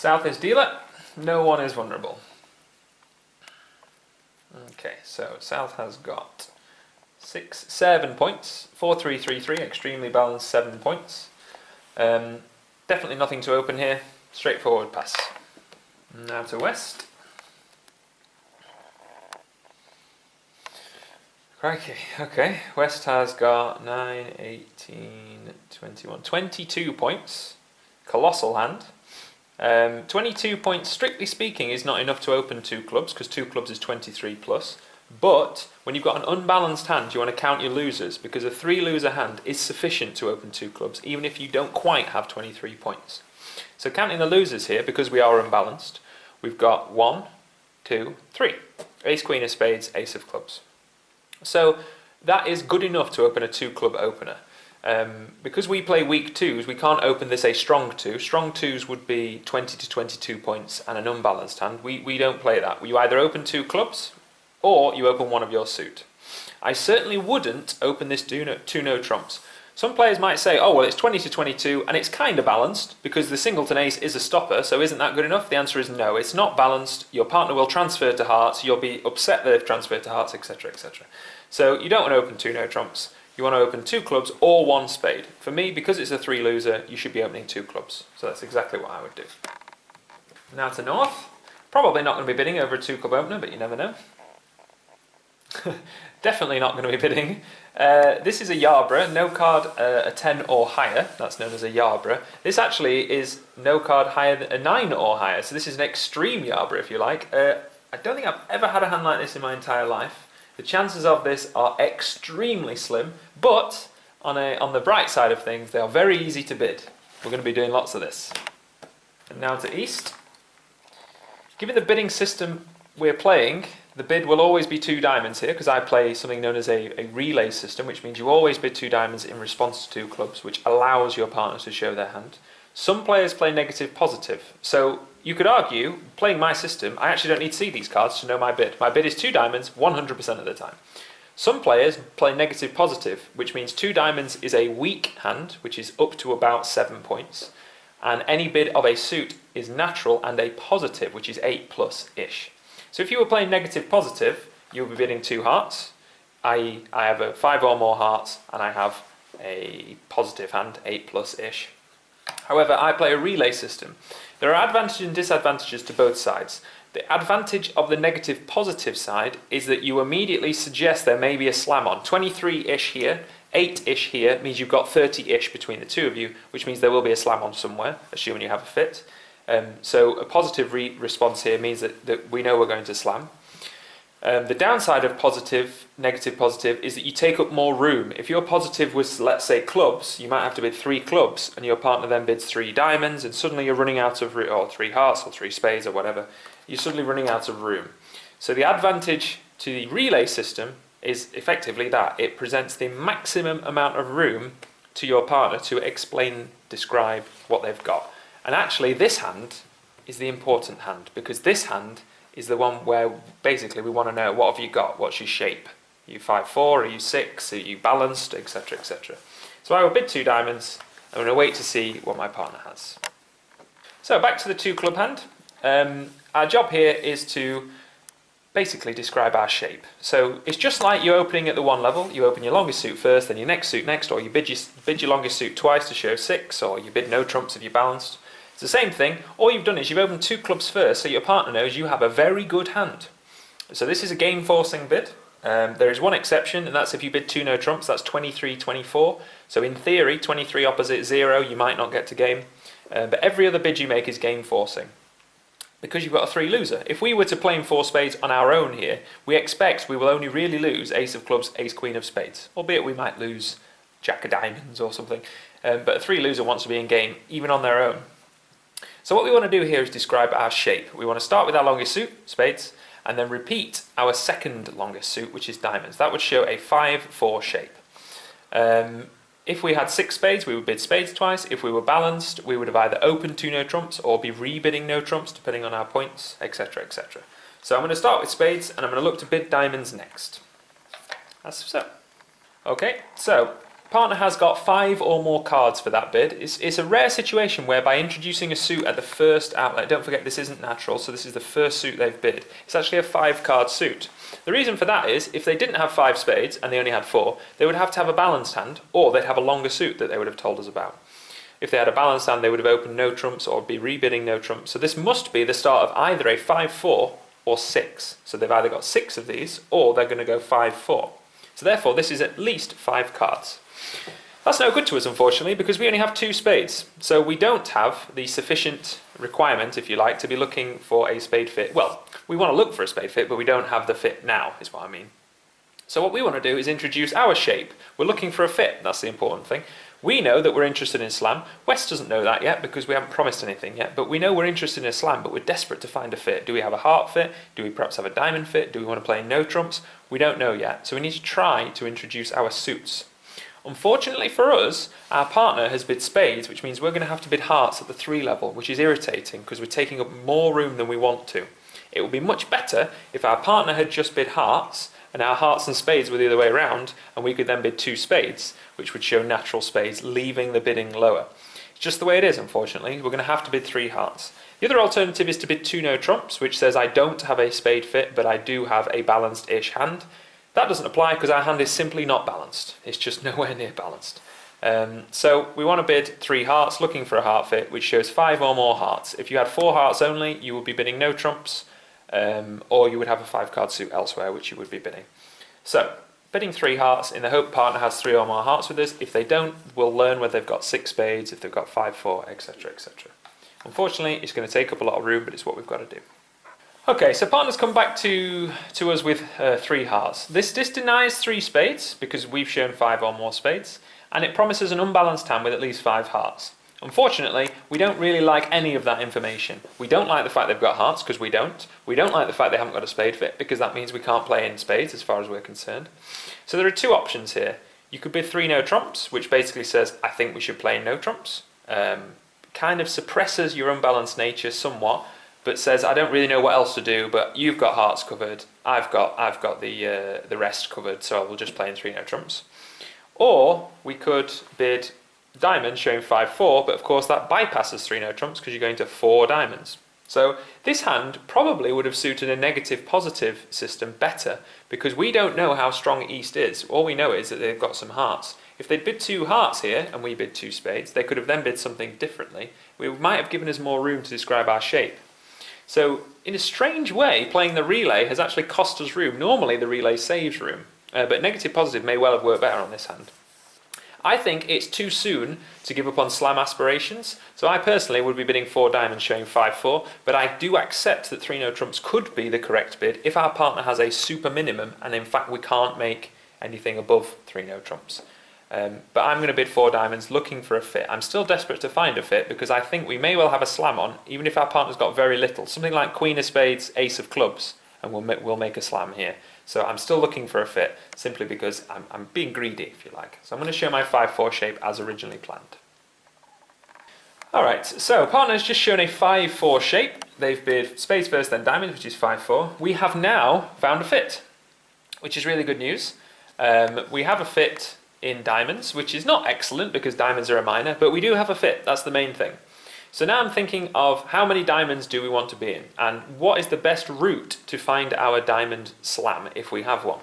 South is dealer, no one is vulnerable. Okay, so South has got 7 points. 4-3-3-3, extremely balanced 7 points. Definitely nothing to open here. Straightforward pass. Now to West. Crikey, okay. West has got 9, 18, 21, 22 points. Colossal hand. 22 points, strictly speaking, is not enough to open 2 clubs, because 2 clubs is 23 plus. But when you've got an unbalanced hand, you want to count your losers, because a 3-loser hand is sufficient to open 2 clubs, even if you don't quite have 23 points. So counting the losers here, because we are unbalanced, we've got 1, 2, 3. Ace, Queen of Spades, Ace of Clubs. So that is good enough to open a 2-club opener. Because we play weak 2s, we can't open this a strong 2. Strong 2s would be 20 to 22 points and an unbalanced hand. We don't play that. You either open 2 clubs or you open one of your suit. I certainly wouldn't open this 2 no trumps. Some players might say, oh well, it's 20 to 22 and it's kind of balanced because the singleton ace is a stopper, so isn't that good enough? The answer is no, it's not balanced. Your partner will transfer to hearts, you'll be upset that they've transferred to hearts, etc, etc. So you don't want to open 2 no trumps. You want to open 2 clubs or 1 spade. For me, because it's a 3-loser, you should be opening 2 clubs. So that's exactly what I would do. Now to North. Probably not going to be bidding over a 2-club opener, but you never know. Definitely not going to be bidding. This is a Yarborough, no card a 10 or higher. That's known as a Yarborough. This actually is no card higher than a 9 or higher. So this is an extreme Yarborough, if you like. I don't think I've ever had a hand like this in my entire life. The chances of this are extremely slim, but on the bright side of things, they are very easy to bid. We're going to be doing lots of this. And now to East. Given the bidding system we're playing, the bid will always be 2 diamonds here, because I play something known as a relay system, which means you always bid 2 diamonds in response to 2 clubs, which allows your partner to show their hand. Some players play negative positive, so you could argue, playing my system, I actually don't need to see these cards to know my bid. My bid is 2 diamonds 100% of the time. Some players play negative positive, which means 2 diamonds is a weak hand, which is up to about 7 points, and any bid of a suit is natural and a positive, which is 8 plus-ish. So if you were playing negative positive, you'll be bidding 2 hearts, i.e. I have a 5 or more hearts, and I have a positive hand, 8 plus-ish. However, I play a relay system. There are advantages and disadvantages to both sides. The advantage of the negative positive side is that you immediately suggest there may be a slam on. 23-ish here, 8-ish here means you've got 30-ish between the 2 of you, which means there will be a slam on somewhere, assuming you have a fit. So a positive response here means that we know we're going to slam. The downside of positive, negative positive, is that you take up more room. If your positive was, let's say, clubs, you might have to bid 3 clubs, and your partner then bids 3 diamonds, and suddenly you're running out of room, or 3 hearts, or 3 spades, or whatever. You're suddenly running out of room. So the advantage to the relay system is effectively that. It presents the maximum amount of room to your partner to explain, describe what they've got. And actually, this hand is the important hand, because this hand is the one where basically we want to know, what have you got? What's your shape? Are you 5-4? Are you 6? Are you balanced? Etc, etc. So I will bid 2 diamonds. I'm going to wait to see what my partner has. So back to the 2-club hand. Our job here is to basically describe our shape. So it's just like you're opening at the 1 level. You open your longest suit first, then your next suit next, or you bid your longest suit twice to show 6, or you bid no trumps if you're balanced. It's the same thing. All you've done is you've opened 2 clubs first, so your partner knows you have a very good hand. So this is a game forcing bid. There is one exception, and that's if you bid 2 no trumps. That's 23-24. So in theory, 23 opposite 0, you might not get to game. But every other bid you make is game forcing, because you've got a 3-loser. If we were to play in 4 spades on our own here, we expect we will only really lose Ace of Clubs, Ace Queen of Spades, albeit we might lose Jack of Diamonds or something. But a 3-loser wants to be in game, even on their own. So what we want to do here is describe our shape. We want to start with our longest suit, spades, and then repeat our second longest suit, which is diamonds. That would show a 5-4 shape. If we had 6 spades, we would bid spades twice. If we were balanced, we would have either opened 2 no trumps or be rebidding no trumps, depending on our points, etc, etc. So I'm going to start with spades, and I'm going to look to bid diamonds next. As so. Okay, so partner has got 5 or more cards for that bid. It's a rare situation where by introducing a suit at the first outlet, don't forget this isn't natural, so this is the first suit they've bid. It's actually a 5-card suit. The reason for that is, if they didn't have 5 spades and they only had 4, they would have to have a balanced hand, or they'd have a longer suit that they would have told us about. If they had a balanced hand, they would have opened no trumps or be rebidding no trumps. So this must be the start of either a 5-4 or 6. So they've either got 6 of these, or they're going to go 5-4. So therefore, this is at least 5 cards. That's no good to us, unfortunately, because we only have 2 spades. So we don't have the sufficient requirement, if you like, to be looking for a spade fit. Well, we want to look for a spade fit, but we don't have the fit now, is what I mean. So what we want to do is introduce our shape. We're looking for a fit, that's the important thing. We know that we're interested in slam. West doesn't know that yet because we haven't promised anything yet, but we know we're interested in a slam, but we're desperate to find a fit. Do we have a heart fit? Do we perhaps have a diamond fit? Do we want to play no trumps? We don't know yet, so we need to try to introduce our suits. Unfortunately for us, our partner has bid spades, which means we're going to have to bid hearts at the 3 level, which is irritating because we're taking up more room than we want to. It would be much better if our partner had just bid hearts, and our hearts and spades were the other way around, and we could then bid 2 spades, which would show natural spades, leaving the bidding lower. It's just the way it is, unfortunately. We're going to have to bid 3 hearts. The other alternative is to bid 2 no trumps, which says I don't have a spade fit, but I do have a balanced-ish hand. That doesn't apply because our hand is simply not balanced. It's just nowhere near balanced. So we want to bid 3 hearts, looking for a heart fit, which shows 5 or more hearts. If you had 4 hearts only, you would be bidding no trumps, or you would have a 5-card suit elsewhere, which you would be bidding. So, bidding 3 hearts in the hope partner has 3 or more hearts with us. If they don't, we'll learn whether they've got 6 spades, if they've got 5-4, etc, etc. Unfortunately, it's going to take up a lot of room, but it's what we've got to do. Okay, so partner's come back to us with 3 hearts. This denies 3 spades, because we've shown 5 or more spades, and it promises an unbalanced hand with at least 5 hearts. Unfortunately, we don't really like any of that information. We don't like the fact they've got hearts, because we don't. We don't like the fact they haven't got a spade fit, because that means we can't play in spades as far as we're concerned. So there are 2 options here. You could bid 3 no trumps, which basically says, I think we should play no trumps. Kind of suppresses your unbalanced nature somewhat, but says, I don't really know what else to do, but you've got hearts covered, I've got the rest covered, so I will just play in 3 no trumps. Or we could bid diamonds showing 5-4, but of course that bypasses 3 no trumps because you're going to 4 diamonds. So this hand probably would have suited a negative-positive system better because we don't know how strong East is. All we know is that they've got some hearts. If they'd bid 2 hearts here and we bid 2 spades, they could have then bid something differently. We might have given us more room to describe our shape. So in a strange way, playing the relay has actually cost us room. Normally the relay saves room, but negative-positive may well have worked better on this hand. I think it's too soon to give up on slam aspirations, so I personally would be bidding 4 diamonds showing 5-4, but I do accept that 3 no trumps could be the correct bid if our partner has a super minimum and in fact we can't make anything above 3 no trumps. But I'm going to bid 4 diamonds looking for a fit. I'm still desperate to find a fit because I think we may well have a slam on, even if our partner's got very little. Something like Queen of Spades, Ace of Clubs, and we'll make a slam here. So I'm still looking for a fit, simply because I'm being greedy, if you like. So I'm going to show my 5-4 shape as originally planned. Alright, so partner's just shown a 5-4 shape. They've bid spades first, then diamonds, which is 5-4. We have now found a fit, which is really good news. We have a fit in diamonds, which is not excellent because diamonds are a minor, but we do have a fit. That's the main thing. So now I'm thinking of how many diamonds do we want to be in, and what is the best route to find our diamond slam if we have one.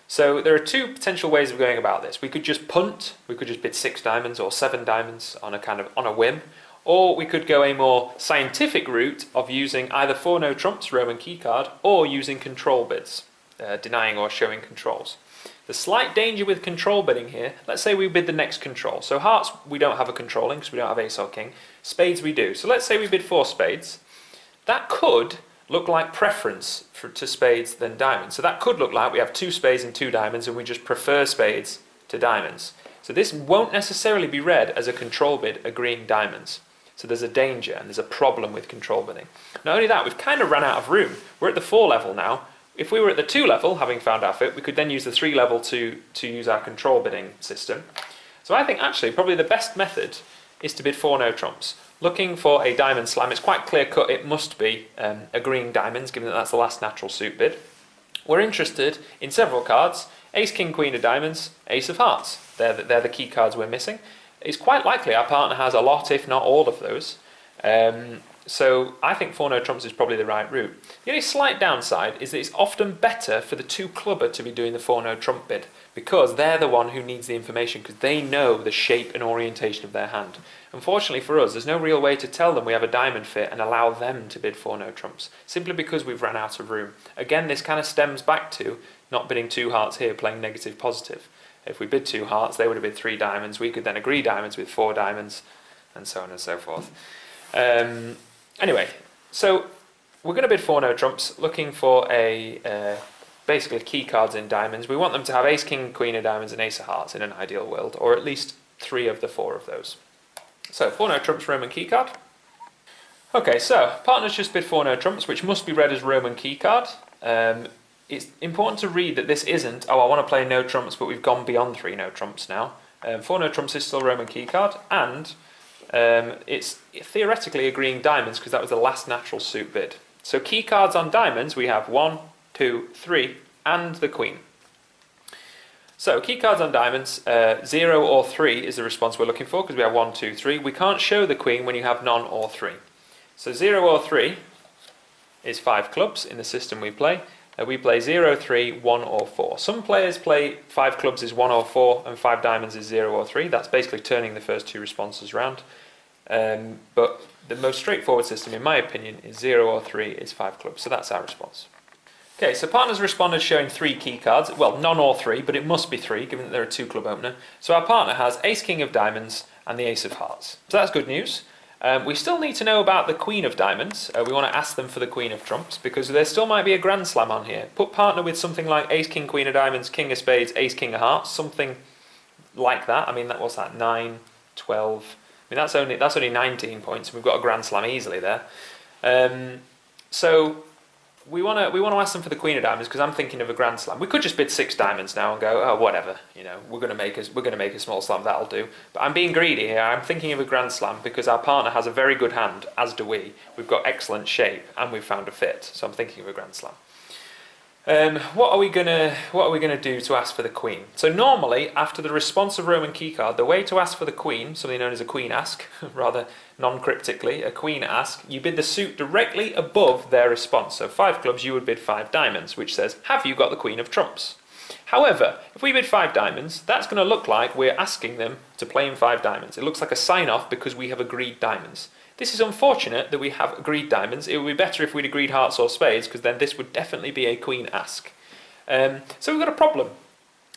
So there are 2 potential ways of going about this. We could just punt, we could just bid 6 diamonds or 7 diamonds on a whim, or we could go a more scientific route of using either 4 no trumps, Roman keycard, or using control bids, denying or showing controls. The slight danger with control bidding here, let's say we bid the next control. So hearts we don't have a controlling because we don't have ace or king. Spades we do. So let's say we bid 4 spades. That could look like preference to spades than diamonds. So that could look like we have 2 spades and 2 diamonds and we just prefer spades to diamonds. So this won't necessarily be read as a control bid agreeing diamonds. So there's a danger and there's a problem with control bidding. Not only that, we've kind of run out of room. We're at the 4 level now. If we were at the 2 level, having found our fit, we could then use the 3 level to use our control bidding system. So I think actually probably the best method is to bid 4 no trumps. Looking for a diamond slam, it's quite clear cut, it must be agreeing diamonds, given that that's the last natural suit bid. We're interested in several cards, Ace, king, queen of diamonds, ace of hearts. They're the key cards we're missing. It's quite likely our partner has a lot, if not all of those. So I think 4 no trumps is probably the right route. The only slight downside is that it's often better for the 2 clubber to be doing the 4 no trump bid, because they're the one who needs the information, because they know the shape and orientation of their hand. Unfortunately for us, there's no real way to tell them we have a diamond fit and allow them to bid 4 no trumps, simply because we've run out of room. Again, this kind of stems back to not bidding 2 hearts here, playing negative positive. If we bid 2 hearts, they would have bid 3 diamonds. We could then agree diamonds with 4 diamonds, and so on and so forth. Anyway, so we're going to bid 4 no trumps, looking for basically key cards in diamonds. We want them to have ace, king, queen of diamonds, and ace of hearts in an ideal world, or at least 3 of the 4 of those. So 4 no trumps, Roman key card. Okay, so partners just bid 4 no trumps, which must be read as Roman key card. It's important to read that this isn't, oh, I want to play no trumps, but we've gone beyond 3 no trumps now. 4 no trumps is still Roman key card, and it's theoretically agreeing diamonds because that was the last natural suit bid. So key cards on diamonds, we have 1, 2, 3, and the queen. So key cards on diamonds, 0 or 3 is the response we're looking for because we have 1, 2, 3. We can't show the queen when you have none or 3. So 0 or 3 is 5 clubs in the system we play. We play 0, 3, 1 or 4. Some players play 5 clubs is 1 or 4 and 5 diamonds is 0 or 3. That's basically turning the first 2 responses round. But the most straightforward system, in my opinion, is 0 or 3 is 5 clubs. So that's our response. Okay, so partners responded showing 3 key cards. Well, none or 3, but it must be 3, given that they're a 2 club opener. So our partner has ace, king of diamonds and the ace of hearts. So that's good news. We still need to know about the queen of diamonds. We want to ask them for the queen of trumps, because there still might be a grand slam on here. Put partner with something like ace, king, queen of diamonds, king of spades, ace, king of hearts, something like that. I mean, what's that, 9, 12... I mean, that's only 19 points. We've got a grand slam easily there. So we want to ask them for the queen of diamonds because I'm thinking of a grand slam. We could just bid 6 diamonds now and go, oh, whatever. You know, we're going to make a small slam. That'll do. But I'm being greedy here. I'm thinking of a grand slam because our partner has a very good hand, as do we. We've got excellent shape and we've found a fit. So I'm thinking of a grand slam. What are we gonna do to ask for the queen? So normally, after the response of Roman key card, the way to ask for the queen, something known as a queen ask, rather non-cryptically, a queen ask, you bid the suit directly above their response. So 5 clubs, you would bid 5 diamonds, which says, have you got the queen of trumps? However, if we bid 5 diamonds, that's going to look like we're asking them to play in 5 diamonds. It looks like a sign-off because we have agreed diamonds. This is unfortunate that we have agreed diamonds. It would be better if we'd agreed hearts or spades, because then this would definitely be a queen ask. So we've got a problem.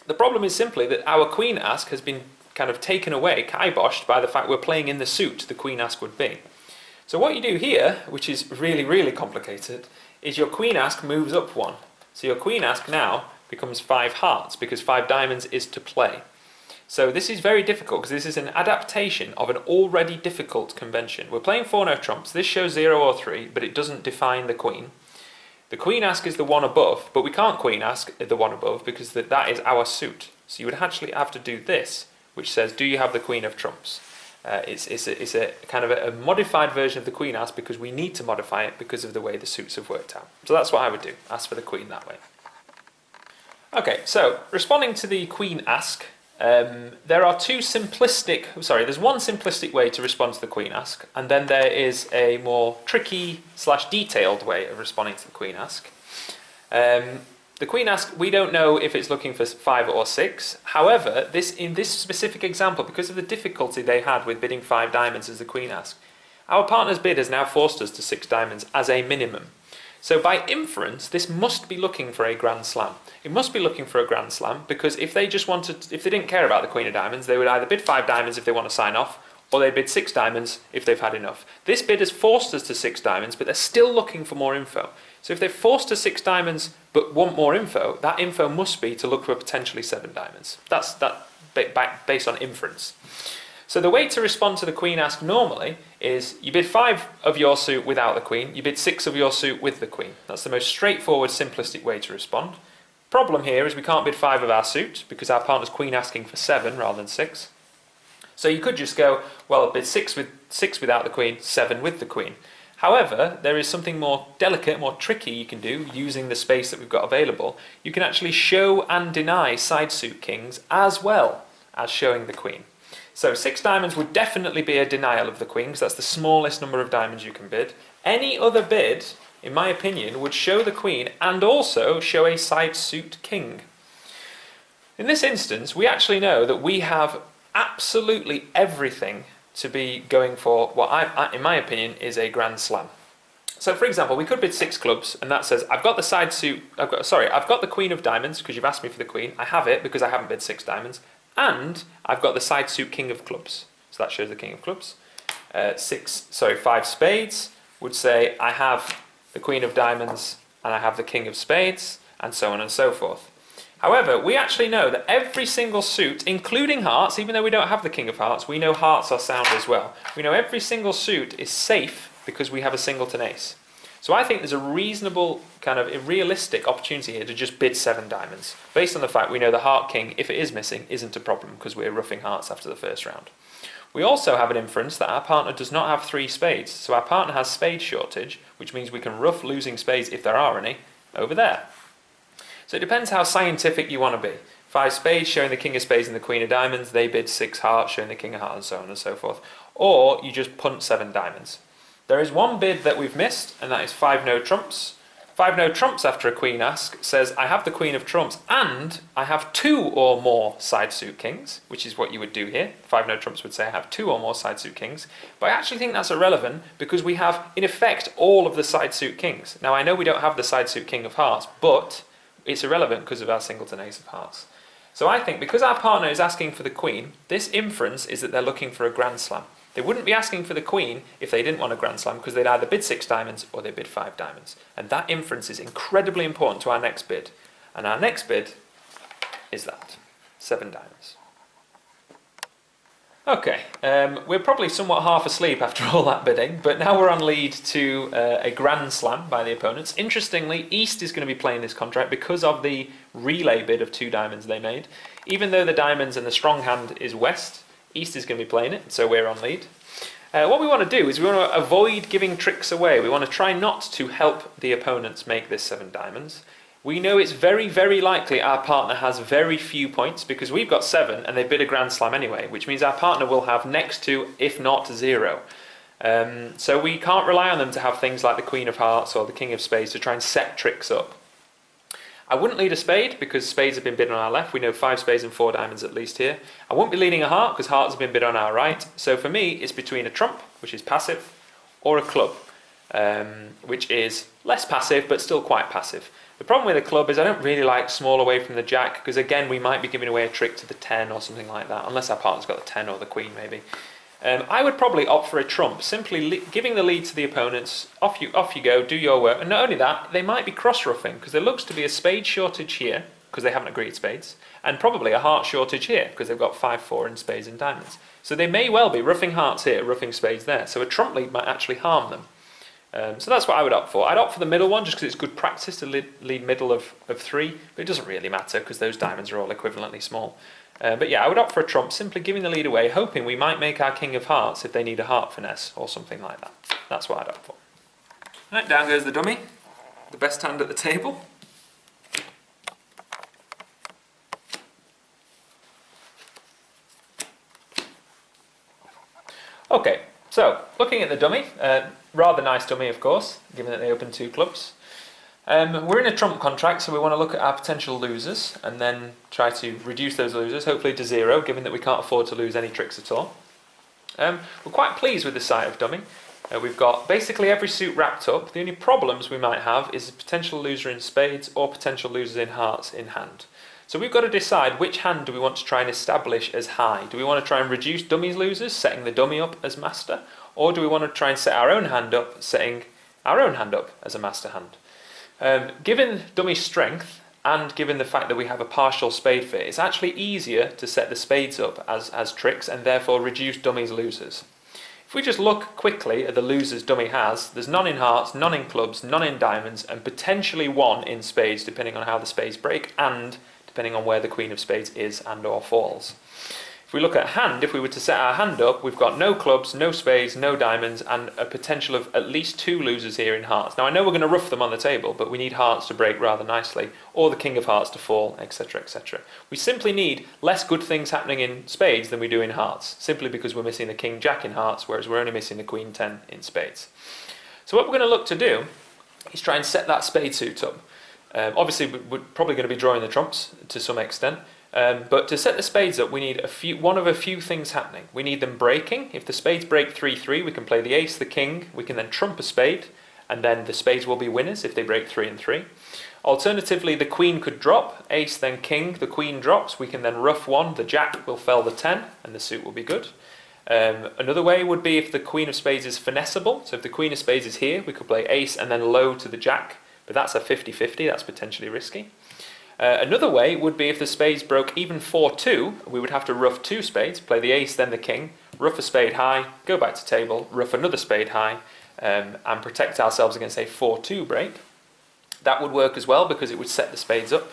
The problem is simply that our queen ask has been kind of taken away, kiboshed, by the fact we're playing in the suit the queen ask would be. So what you do here, which is really, really complicated, is your queen ask moves up 1. So your queen ask now becomes 5 hearts, because 5 diamonds is to play. So this is very difficult because this is an adaptation of an already difficult convention. We're playing 4 no trumps. This shows 0 or 3, but it doesn't define the queen. The queen ask is the one above, but we can't queen ask the one above because that is our suit. So you would actually have to do this, which says, do you have the queen of trumps? It's a kind of a modified version of the queen ask because we need to modify it because of the way the suits have worked out. So that's what I would do, ask for the queen that way. Okay, so responding to the queen ask, there's one simplistic way to respond to the queen ask, and then there is a more tricky / detailed way of responding to the queen ask. The queen ask, we don't know if it's looking for 5 or 6. However, in this specific example, because of the difficulty they had with bidding 5 diamonds as the queen ask, our partner's bid has now forced us to 6 diamonds as a minimum. So by inference, this must be looking for a grand slam. It must be looking for a grand slam because if they didn't care about the queen of diamonds, they would either bid 5 diamonds if they want to sign off, or they'd bid 6 diamonds if they've had enough. This bid has forced us to 6 diamonds, but they're still looking for more info. So if they've forced us 6 diamonds but want more info, that info must be to look for potentially 7 diamonds. That's based on inference. So the way to respond to the queen ask normally is you bid 5 of your suit without the queen, you bid 6 of your suit with the queen. That's the most straightforward, simplistic way to respond. Problem here is we can't bid 5 of our suit because our partner's queen asking for 7 rather than 6. So you could just go, well, bid 6 without the queen, 7 with the queen. However, there is something more delicate, more tricky you can do using the space that we've got available. You can actually show and deny side suit kings as well as showing the queen. So 6 diamonds would definitely be a denial of the queen, because that's the smallest number of diamonds you can bid. Any other bid, in my opinion, would show the queen and also show a side suit king. In this instance, we actually know that we have absolutely everything to be going for what in my opinion is a grand slam. So for example, we could bid 6 clubs, and that says I've got the side suit, I've got the queen of diamonds, because you've asked me for the queen. I have it because I haven't bid 6 diamonds, and I've got the side suit king of clubs. So that shows the king of clubs. 5 spades would say I have the queen of diamonds and I have the king of spades, and so on and so forth. However, we actually know that every single suit, including hearts, even though we don't have the king of hearts, we know hearts are sound as well. We know every single suit is safe because we have a singleton ace. So I think there's a reasonable, kind of a realistic opportunity here to just bid 7 diamonds, based on the fact we know the heart king, if it is missing, isn't a problem because we're roughing hearts after the first round. We also have an inference that our partner does not have 3 spades, so our partner has spade shortage, which means we can rough losing spades, if there are any, over there. So it depends how scientific you want to be. 5 spades showing the king of spades and the queen of diamonds, they bid 6 hearts showing the king of hearts, and so on and so forth. Or you just punt 7 diamonds. There is one bid that we've missed, and that is 5 no trumps. 5 no trumps after a queen ask says I have the queen of trumps and I have 2 or more side suit kings, which is what you would do here. 5 no trumps would say I have 2 or more side suit kings, but I actually think that's irrelevant because we have in effect all of the side suit kings. Now I know we don't have the side suit king of hearts, but it's irrelevant because of our singleton ace of hearts. So I think because our partner is asking for the queen, this inference is that they're looking for a grand slam. They wouldn't be asking for the queen if they didn't want a grand slam, because they'd either bid 6 diamonds or they bid 5 diamonds. And that inference is incredibly important to our next bid. And our next bid is that, 7 diamonds. Okay, we're probably somewhat half asleep after all that bidding, but now we're on lead to a grand slam by the opponents. Interestingly, East is going to be playing this contract because of the relay bid of 2 diamonds they made. Even though the diamonds and the strong hand is West, East is going to be playing it, so we're on lead. What we want to do is we want to avoid giving tricks away. We want to try not to help the opponents make this 7 diamonds. We know it's very, very likely our partner has very few points because we've got 7 and they bid a grand slam anyway, which means our partner will have next to, if not 0. So we can't rely on them to have things like the queen of hearts or the king of spades to try and set tricks up. I wouldn't lead a spade because spades have been bid on our left. We know 5 spades and 4 diamonds at least here. I won't be leading a heart because hearts have been bid on our right. So for me, it's between a trump, which is passive, or a club, which is less passive but still quite passive. The problem with a club is I don't really like small away from the jack because again we might be giving away a trick to the 10 or something like that, unless our partner's got the 10 or the queen maybe. I would probably opt for a trump, simply giving the lead to the opponents. Off you go, do your work. And not only that, they might be cross-ruffing because there looks to be a spade shortage here because they haven't agreed spades, and probably a heart shortage here because they've got 5, 4 in spades and diamonds. So they may well be roughing hearts here, roughing spades there. So a trump lead might actually harm them. So that's what I would opt for. I'd opt for the middle one just because it's good practice to lead middle of 3, but it doesn't really matter because those diamonds are all equivalently small. But yeah, I would opt for a trump, simply giving the lead away, hoping we might make our king of hearts if they need a heart finesse or something like that. That's what I'd opt for. Right, down goes the dummy, the best hand at the table. Okay, so looking at the dummy, rather nice dummy of course, given that they open 2 clubs. We're in a trump contract, so we want to look at our potential losers and then try to reduce those losers, hopefully to 0, given that we can't afford to lose any tricks at all. We're quite pleased with the sight of dummy. We've got basically every suit wrapped up. The only problems we might have is a potential loser in spades or potential losers in hearts in hand. So we've got to decide which hand do we want to try and establish as high. Do we want to try and reduce dummy's losers, setting the dummy up as master, or do we want to try and set our own hand up, setting our own hand up as a master hand? Given dummy's strength and given the fact that we have a partial spade fit, it's actually easier to set the spades up as tricks and therefore reduce dummy's losers. If we just look quickly at the losers dummy has, there's none in hearts, none in clubs, none in diamonds, and potentially 1 in spades depending on how the spades break and depending on where the queen of spades is and or falls. If we look at hand, if we were to set our hand up, we've got no clubs, no spades, no diamonds, and a potential of at least 2 losers here in hearts. Now I know we're going to rough them on the table, but we need hearts to break rather nicely, or the king of hearts to fall, etc, etc. We simply need less good things happening in spades than we do in hearts, simply because we're missing the king jack in hearts, whereas we're only missing the queen 10 in spades. So what we're going to look to do is try and set that spade suit up. Obviously we're probably going to be drawing the trumps to some extent, but to set the spades up we need one of a few things happening. We need them breaking. If the spades break 3-3, we can play the ace, the king, we can then trump a spade, and then the spades will be winners if they break 3 and 3. Alternatively, the queen could drop, ace then king, the queen drops, we can then ruff 1, the jack will fell the 10, and the suit will be good. Another way would be if the queen of spades is finessable, so if the queen of spades is here, we could play ace and then low to the jack, but that's a 50-50, that's potentially risky. Another way would be if the spades broke even 4-2, we would have to ruff 2 spades, play the ace then the king, ruff a spade high, go back to table, ruff another spade high, and protect ourselves against a 4-2 break. That would work as well because it would set the spades up.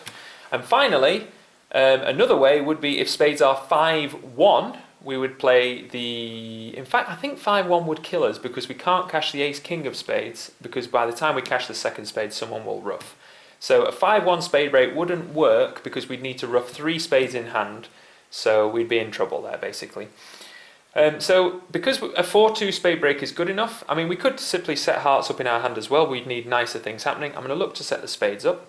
And finally, another way would be if spades are 5-1, we would play the... In fact, I think 5-1 would kill us because we can't cash the ace-king of spades, because by the time we cash the second spade, someone will ruff. So a 5-1 spade break wouldn't work because we'd need to ruff 3 spades in hand, so we'd be in trouble there, basically. So because a 4-2 spade break is good enough, I mean, we could simply set hearts up in our hand as well. We'd need nicer things happening. I'm going to look to set the spades up.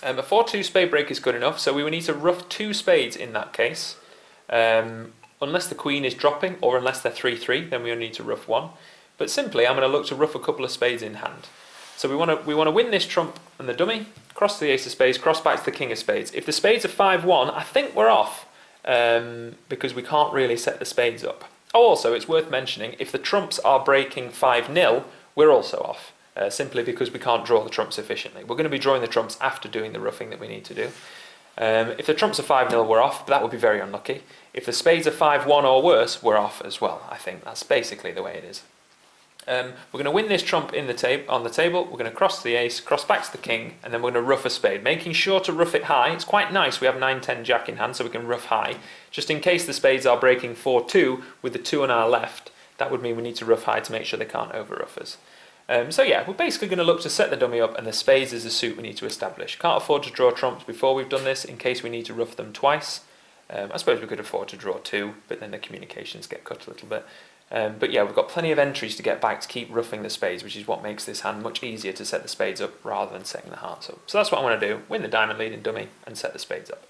A 4-2 spade break is good enough, so we would need to ruff 2 spades in that case. Unless the queen is dropping, or unless they're 3-3, then we only need to ruff 1. But simply, I'm going to look to ruff a couple of spades in hand. So we want to win this trump and the dummy, cross the ace of spades, cross back to the king of spades. If the spades are 5-1, I think we're off, because we can't really set the spades up. Oh, also, it's worth mentioning, if the trumps are breaking 5-0, we're also off, simply because we can't draw the trumps efficiently. We're going to be drawing the trumps after doing the roughing that we need to do. If the trumps are 5-0, we're off, but that would be very unlucky. If the spades are 5-1 or worse, we're off as well. I think that's basically the way it is. We're going to win this trump on the table, we're going to cross the ace, cross back to the king, and then we're going to ruff a spade, making sure to ruff it high. It's quite nice, we have 9-10 jack in hand, so we can ruff high. Just in case the spades are breaking 4-2 with the 2 on our left, that would mean we need to ruff high to make sure they can't over-ruff us. So yeah, we're basically going to look to set the dummy up, and the spades is the suit we need to establish. Can't afford to draw trumps before we've done this, in case we need to ruff them twice. I suppose we could afford to draw 2, but then the communications get cut a little bit. But yeah, we've got plenty of entries to get back to keep roughing the spades, which is what makes this hand much easier to set the spades up rather than setting the hearts up. So that's what I want to do, win the diamond lead in dummy and set the spades up.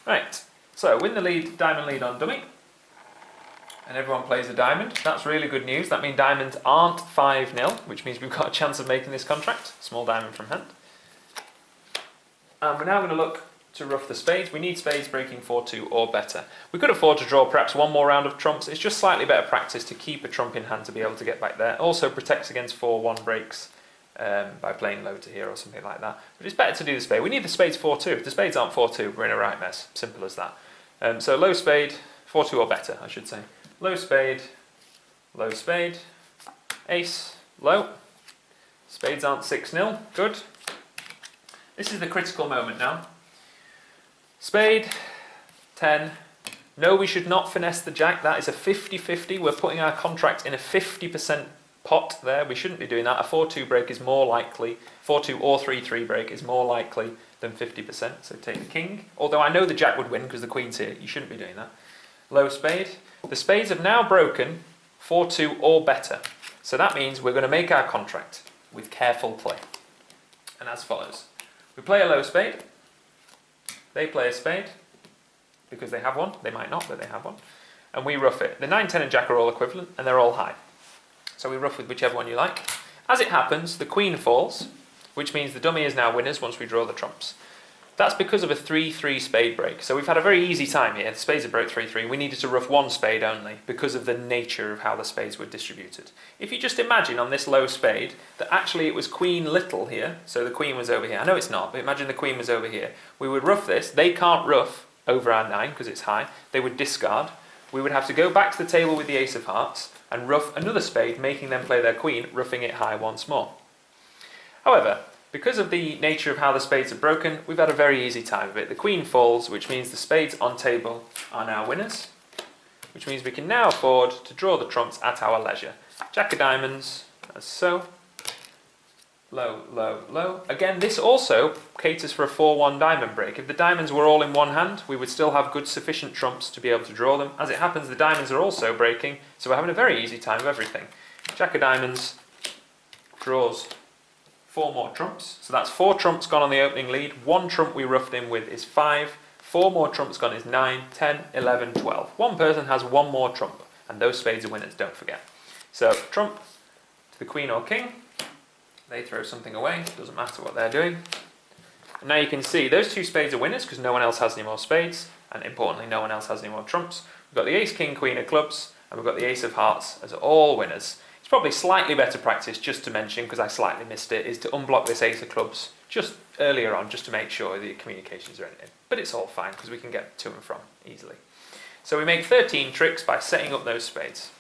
Right, so win the diamond lead on dummy, and everyone plays a diamond. That's really good news. That means diamonds aren't 5-0, which means we've got a chance of making this contract. Small diamond from hand. And we're now going to look to ruff the spades. We need spades breaking 4-2 or better. We could afford to draw perhaps one more round of trumps. It's just slightly better practice to keep a trump in hand to be able to get back there. Also protects against 4-1 breaks by playing low to here or something like that. But it's better to do the spade. We need the spades 4-2. If the spades aren't 4-2, we're in a right mess. Simple as that. So low spade, 4-2 or better, I should say. Low spade, ace, low. Spades aren't 6-0, good. This is the critical moment now. Spade, 10. No, we should not finesse the jack. That is a 50-50. We're putting our contract in a 50% pot there. We shouldn't be doing that. A 4-2 break is more likely. 4-2 or 3-3 break is more likely than 50%. So take the king. Although I know the jack would win because the queen's here. You shouldn't be doing that. Low spade. The spades have now broken 4-2 or better. So that means we're going to make our contract with careful play. And as follows. We play a low spade. They play a spade, because they have one. They might not, but they have one. And we ruff it. The 9, 10 and jack are all equivalent, and they're all high. So we ruff with whichever one you like. As it happens, the queen falls, which means the dummy is now winners once we draw the trumps. That's because of a 3-3 spade break. So we've had a very easy time here. The spades have broke 3-3. We needed to ruff 1 spade only because of the nature of how the spades were distributed. If you just imagine on this low spade that actually it was queen little here, so the queen was over here. I know it's not, but imagine the queen was over here. We would ruff this. They can't ruff over our 9 because it's high. They would discard. We would have to go back to the table with the ace of hearts and ruff another spade, making them play their queen, ruffing it high once more. However, Because of the nature of how the spades are broken, we've had a very easy time of it. The queen falls, which means the spades on table are now winners, which means we can now afford to draw the trumps at our leisure. Jack of diamonds, as so. Low, low, low. Again, this also caters for a 4-1 diamond break. If the diamonds were all in one hand, we would still have good sufficient trumps to be able to draw them. As it happens, the diamonds are also breaking, so we're having a very easy time of everything. Jack of diamonds draws 4 more trumps. So that's 4 trumps gone on the opening lead. 1 trump we roughed in with is 5. 4 more trumps gone is 9, 10, 11, 12. One person has 1 more trump, and those spades are winners, don't forget. So trump to the queen or king. They throw something away, doesn't matter what they're doing. And now you can see those 2 spades are winners because no one else has any more spades, and importantly no one else has any more trumps. We've got the ace, king, queen of clubs, and we've got the ace of hearts as all winners. It's probably slightly better practice, just to mention, because I slightly missed it, is to unblock this ace of clubs just earlier on, just to make sure the communications are in. But it's all fine because we can get to and from easily. So we make 13 tricks by setting up those spades.